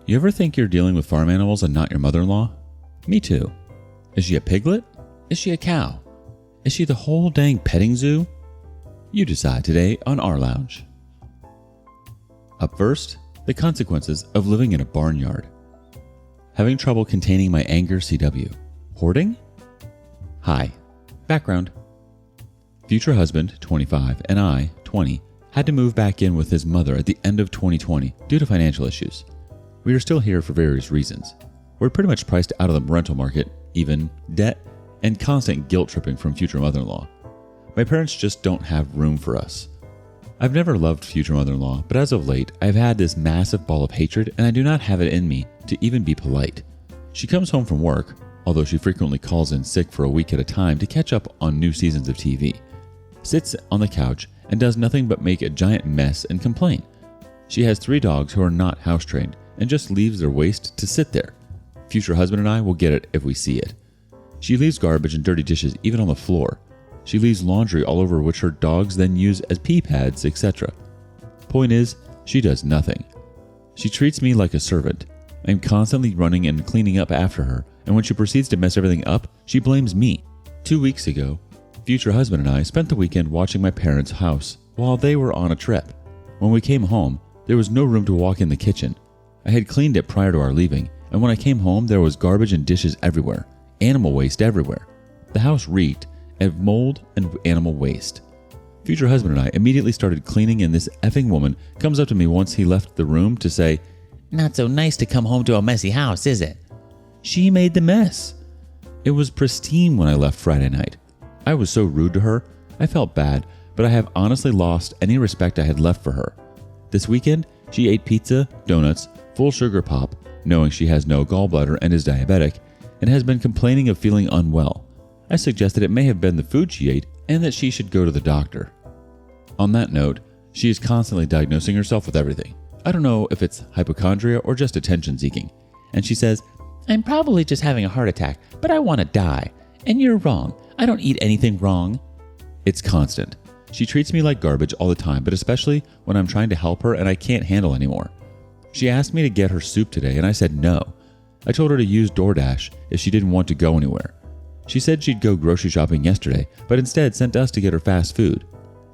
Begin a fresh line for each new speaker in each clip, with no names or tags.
You ever think you're dealing with farm animals and not your mother-in-law? Me too. Is she a piglet? Is she a cow? Is she the whole dang petting zoo? You decide today on rLounge. Up first, the consequences of living in a barnyard. Having trouble containing my anger CW. Hoarding? Hi. Background. Future husband, 25, and I, 20, had to move back in with his mother at the end of 2020 due to financial issues. We are still here for various reasons. We're pretty much priced out of the rental market, even debt, and constant guilt tripping from future mother-in-law. My parents just don't have room for us. I've never loved future mother-in-law, but as of late, I've had this massive ball of hatred and I do not have it in me to even be polite. She comes home from work, although she frequently calls in sick for a week at a time to catch up on new seasons of TV, sits on the couch and does nothing but make a giant mess and complain. She has 3 dogs who are not house-trained and just leaves their waste to sit there. Future husband and I will get it if we see it. She leaves garbage and dirty dishes even on the floor. She leaves laundry all over which her dogs then use as pee pads, etc. Point is, she does nothing. She treats me like a servant. I'm constantly running and cleaning up after her, and when she proceeds to mess everything up, she blames me. 2 weeks ago, future husband and I spent the weekend watching my parents' house while they were on a trip. When we came home, there was no room to walk in the kitchen. I had cleaned it prior to our leaving, and when I came home, there was garbage and dishes everywhere, animal waste everywhere. The house reeked of mold and animal waste. Future husband and I immediately started cleaning, and this effing woman comes up to me once he left the room to say, "Not so nice to come home to a messy house, is it?" She made the mess. It was pristine when I left Friday night. I was so rude to her. I felt bad, but I have honestly lost any respect I had left for her. This weekend, she ate pizza, donuts, full sugar pop, knowing she has no gallbladder and is diabetic, and has been complaining of feeling unwell. I suggested it may have been the food she ate and that she should go to the doctor. On that note, she is constantly diagnosing herself with everything. I don't know if it's hypochondria or just attention seeking. And she says, "I'm probably just having a heart attack, but I want to die. And you're wrong. I don't eat anything wrong." It's constant. She treats me like garbage all the time, but especially when I'm trying to help her and I can't handle anymore. She asked me to get her soup today and I said no. I told her to use DoorDash if she didn't want to go anywhere. She said she'd go grocery shopping yesterday, but instead sent us to get her fast food.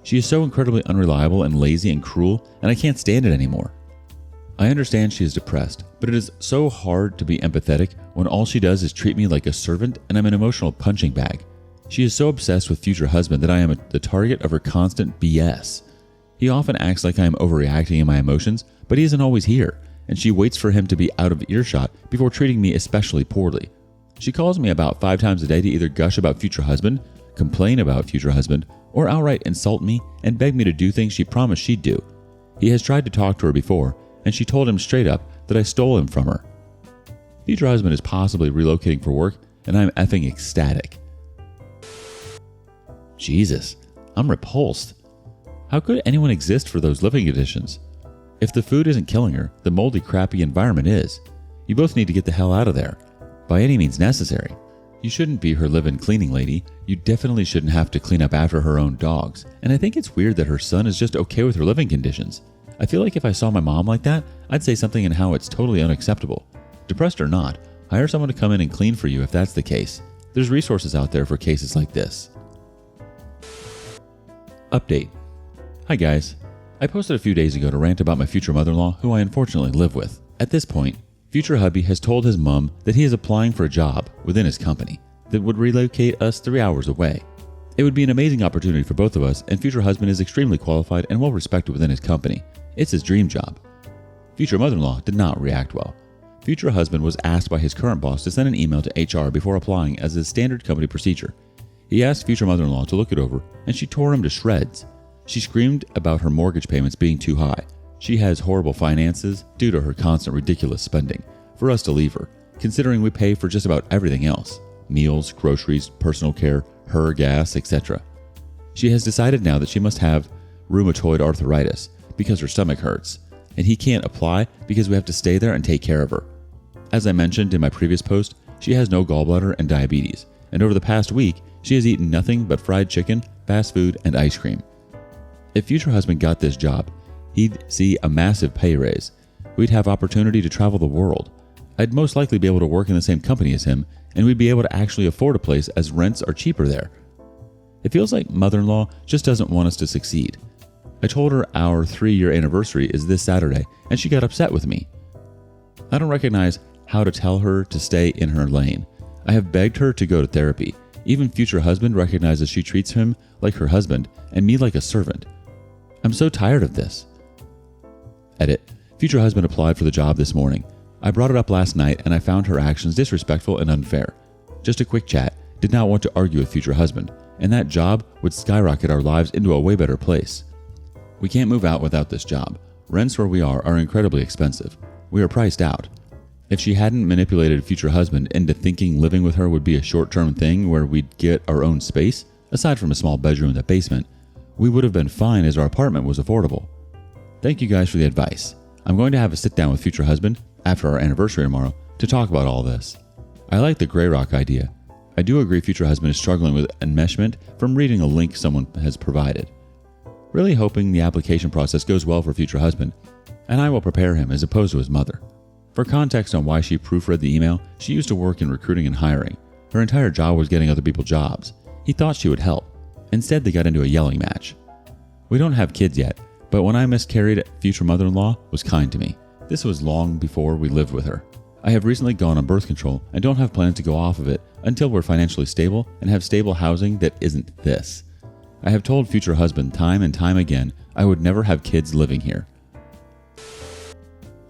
She is so incredibly unreliable and lazy and cruel, and I can't stand it anymore. I understand she is depressed, but it is so hard to be empathetic when all she does is treat me like a servant and I'm an emotional punching bag. She is so obsessed with future husband that I am the target of her constant BS. He often acts like I am overreacting in my emotions, but he isn't always here, and she waits for him to be out of earshot before treating me especially poorly. She calls me about 5 times a day to either gush about future husband, complain about future husband, or outright insult me and beg me to do things she promised she'd do. He has tried to talk to her before, and she told him straight up that I stole him from her. Future husband is possibly relocating for work, and I'm effing ecstatic. Jesus, I'm repulsed. How could anyone exist for those living conditions? If the food isn't killing her, the moldy, crappy environment is. You both need to get the hell out of there, by any means necessary. You shouldn't be her live-in cleaning lady. You definitely shouldn't have to clean up after her own dogs. And I think it's weird that her son is just okay with her living conditions. I feel like if I saw my mom like that, I'd say something in how it's totally unacceptable. Depressed or not, hire someone to come in and clean for you if that's the case. There's resources out there for cases like this. Update. Hi guys. I posted a few days ago to rant about my future mother-in-law who I unfortunately live with. At this point, future hubby has told his mom that he is applying for a job within his company that would relocate us 3 hours away. It would be an amazing opportunity for both of us, and future husband is extremely qualified and well respected within his company. It's his dream job. Future mother-in-law did not react well. Future husband was asked by his current boss to send an email to HR before applying as a standard company procedure. He asked future mother-in-law to look it over, and she tore him to shreds. She screamed about her mortgage payments being too high. She has horrible finances due to her constant ridiculous spending. For us to leave her, considering we pay for just about everything else. Meals, groceries, personal care, her gas, etc. She has decided now that she must have rheumatoid arthritis because her stomach hurts, and he can't apply because we have to stay there and take care of her. As I mentioned in my previous post, she has no gallbladder and diabetes, and over the past week, she has eaten nothing but fried chicken, fast food, and ice cream. If future husband got this job, he'd see a massive pay raise, we'd have opportunity to travel the world. I'd most likely be able to work in the same company as him, and we'd be able to actually afford a place as rents are cheaper there. It feels like mother-in-law just doesn't want us to succeed. I told her our 3-year anniversary is this Saturday, and she got upset with me. I don't recognize how to tell her to stay in her lane. I have begged her to go to therapy. Even future husband recognizes she treats him like her husband and me like a servant. I'm so tired of this. Edit. Future husband applied for the job this morning. I brought it up last night and I found her actions disrespectful and unfair. Just a quick chat. Did not want to argue with future husband, and that job would skyrocket our lives into a way better place. We can't move out without this job. Rents where we are incredibly expensive. We are priced out. If she hadn't manipulated future husband into thinking living with her would be a short-term thing where we'd get our own space, aside from a small bedroom in the basement, we would have been fine as our apartment was affordable. Thank you guys for the advice. I'm going to have a sit down with future husband after our anniversary tomorrow to talk about all this. I like the gray rock idea. I do agree future husband is struggling with enmeshment from reading a link someone has provided. Really hoping the application process goes well for future husband, and I will prepare him as opposed to his mother. For context on why she proofread the email, she used to work in recruiting and hiring. Her entire job was getting other people jobs. He thought she would help. Instead, they got into a yelling match. We don't have kids yet, but when I miscarried, future mother-in-law was kind to me. This was long before we lived with her. I have recently gone on birth control and don't have plans to go off of it until we're financially stable and have stable housing that isn't this. I have told future husband time and time again I would never have kids living here.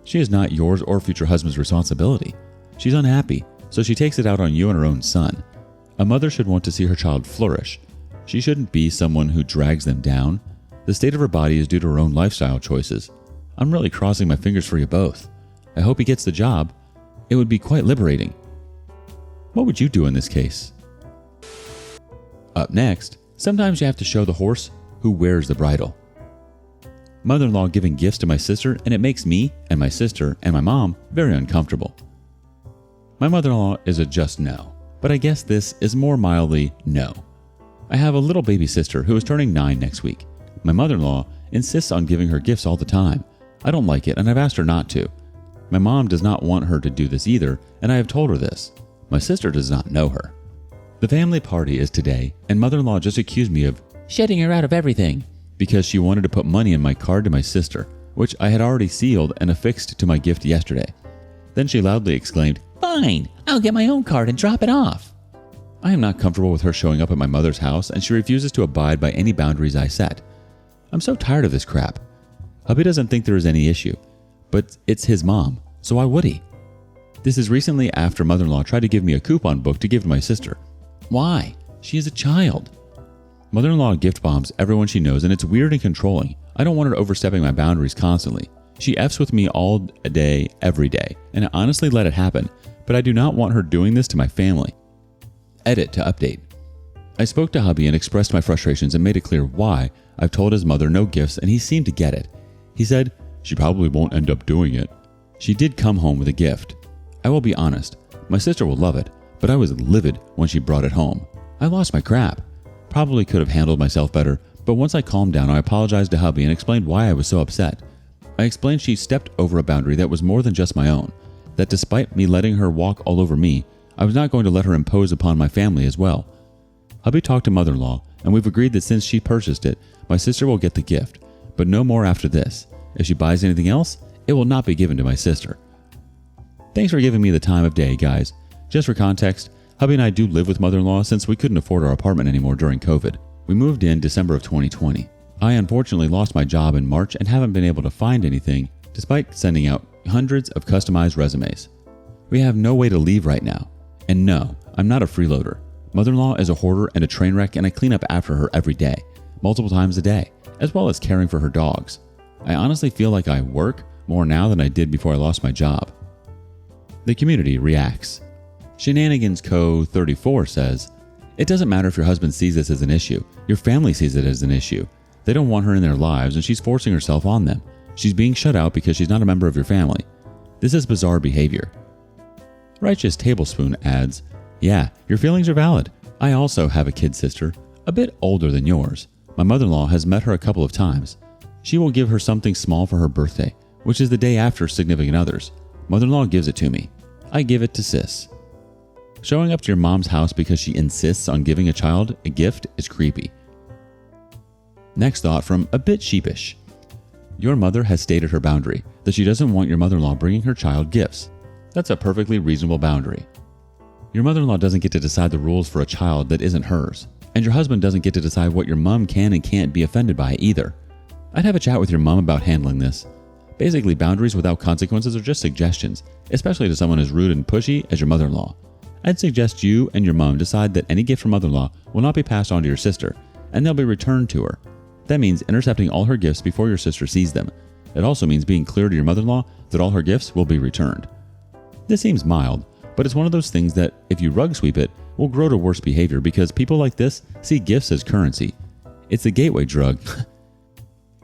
She is not yours or future husband's responsibility. She's unhappy, so she takes it out on you and her own son. A mother should want to see her child flourish. She shouldn't be someone who drags them down. The state of her body is due to her own lifestyle choices. I'm really crossing my fingers for you both. I hope he gets the job. It would be quite liberating. What would you do in this case? Up next, sometimes you have to show the horse who wears the bridle. Mother-in-law giving gifts to my sister, and it makes me and my sister and my mom very uncomfortable. My mother-in-law is a just no, but I guess this is more mildly no. I have a little baby sister who is turning 9 next week. My mother-in-law insists on giving her gifts all the time. I don't like it, and I've asked her not to. My mom does not want her to do this either, and I have told her this. My sister does not know her. The family party is today, and mother-in-law just accused me of shutting her out of everything because she wanted to put money in my card to my sister, which I had already sealed and affixed to my gift yesterday. Then she loudly exclaimed, "Fine, I'll get my own card and drop it off." I am not comfortable with her showing up at my mother's house, and she refuses to abide by any boundaries I set. I'm so tired of this crap. Hubby doesn't think there is any issue, but it's his mom, so why would he? This is recently after mother-in-law tried to give me a coupon book to give to my sister. Why? She is a child. Mother-in-law gift bombs everyone she knows, and it's weird and controlling. I don't want her overstepping my boundaries constantly. She F's with me all day, every day, and I honestly let it happen, but I do not want her doing this to my family. Edit to update. I spoke to hubby and expressed my frustrations and made it clear why I've told his mother no gifts, and he seemed to get it. He said, "She probably won't end up doing it." She did come home with a gift. I will be honest, my sister will love it, but I was livid when she brought it home. I lost my crap. Probably could have handled myself better, but once I calmed down, I apologized to hubby and explained why I was so upset. I explained she stepped over a boundary that was more than just my own, that despite me letting her walk all over me, I was not going to let her impose upon my family as well. Hubby talked to mother-in-law, and we've agreed that since she purchased it, my sister will get the gift, but no more after this. If she buys anything else, it will not be given to my sister. Thanks for giving me the time of day, guys. Just for context, hubby and I do live with mother-in-law since we couldn't afford our apartment anymore during COVID. We moved in December of 2020. I unfortunately lost my job in March and haven't been able to find anything despite sending out hundreds of customized resumes. We have no way to leave right now. And no, I'm not a freeloader. Mother-in-law is a hoarder and a train wreck, and I clean up after her every day, multiple times a day, as well as caring for her dogs. I honestly feel like I work more now than I did before I lost my job. The community reacts. Shenanigans Co. 34 says, "It doesn't matter if your husband sees this as an issue. Your family sees it as an issue. They don't want her in their lives, and she's forcing herself on them. She's being shut out because she's not a member of your family. This is bizarre behavior." Righteous Tablespoon adds, "Yeah, your feelings are valid. I also have a kid sister, a bit older than yours. My mother-in-law has met her a couple of times. She will give her something small for her birthday. which is the day after significant others. Mother-in-law gives it to me. I give it to sis. Showing up to your mom's house because she insists on giving a child a gift is creepy. Next thought from a bit sheepish. Your mother has stated her boundary that she doesn't want your mother-in-law bringing her child gifts. That's a perfectly reasonable boundary. Your mother-in-law doesn't get to decide the rules for a child that isn't hers, and your husband doesn't get to decide what your mom can and can't be offended by either. I'd have a chat with your mom about handling this. Basically, boundaries without consequences are just suggestions, especially to someone as rude and pushy as your mother-in-law. I'd suggest you and your mom decide that any gift from mother-in-law will not be passed on to your sister, and they'll be returned to her. That means intercepting all her gifts before your sister sees them. It also means being clear to your mother-in-law that all her gifts will be returned. This seems mild, but it's one of those things that, if you rug sweep it, will grow to worse behavior because people like this see gifts as currency. It's a gateway drug.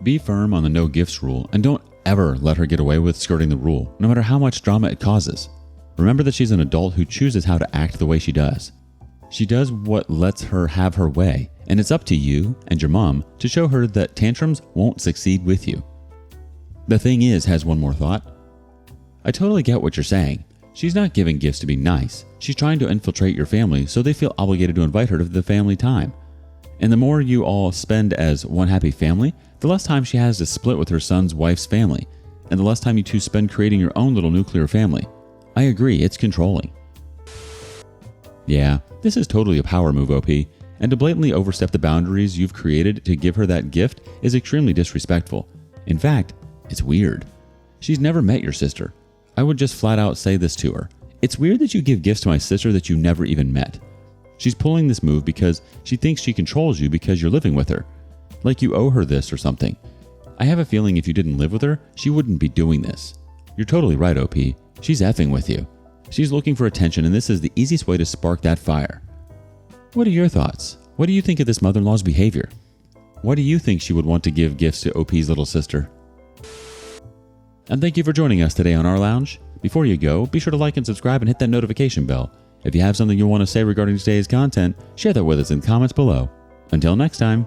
Be firm on the no gifts rule and don't ever let her get away with skirting the rule, no matter how much drama it causes. Remember that she's an adult who chooses how to act the way she does. She does what lets her have her way, and it's up to you and your mom to show her that tantrums won't succeed with you. The thing is, has one more thought. I totally get what you're saying. She's not giving gifts to be nice. She's trying to infiltrate your family so they feel obligated to invite her to the family time. And the more you all spend as one happy family, the less time she has to split with her son's wife's family, and the less time you two spend creating your own little nuclear family. I agree, it's controlling. Yeah, this is totally a power move, OP, and to blatantly overstep the boundaries you've created to give her that gift is extremely disrespectful. In fact, it's weird. She's never met your sister. I would just flat out say this to her. It's weird that you give gifts to my sister that you never even met. She's pulling this move because she thinks she controls you because you're living with her. Like you owe her this or something. I have a feeling if you didn't live with her, she wouldn't be doing this. You're totally right, OP. She's effing with you. She's looking for attention, and this is the easiest way to spark that fire. What are your thoughts? What do you think of this mother-in-law's behavior? Why do you think she would want to give gifts to OP's little sister? And thank you for joining us today on rLounge. Before you go, be sure to like and subscribe and hit that notification bell. If you have something you want to say regarding today's content, share that with us in the comments below. Until next time.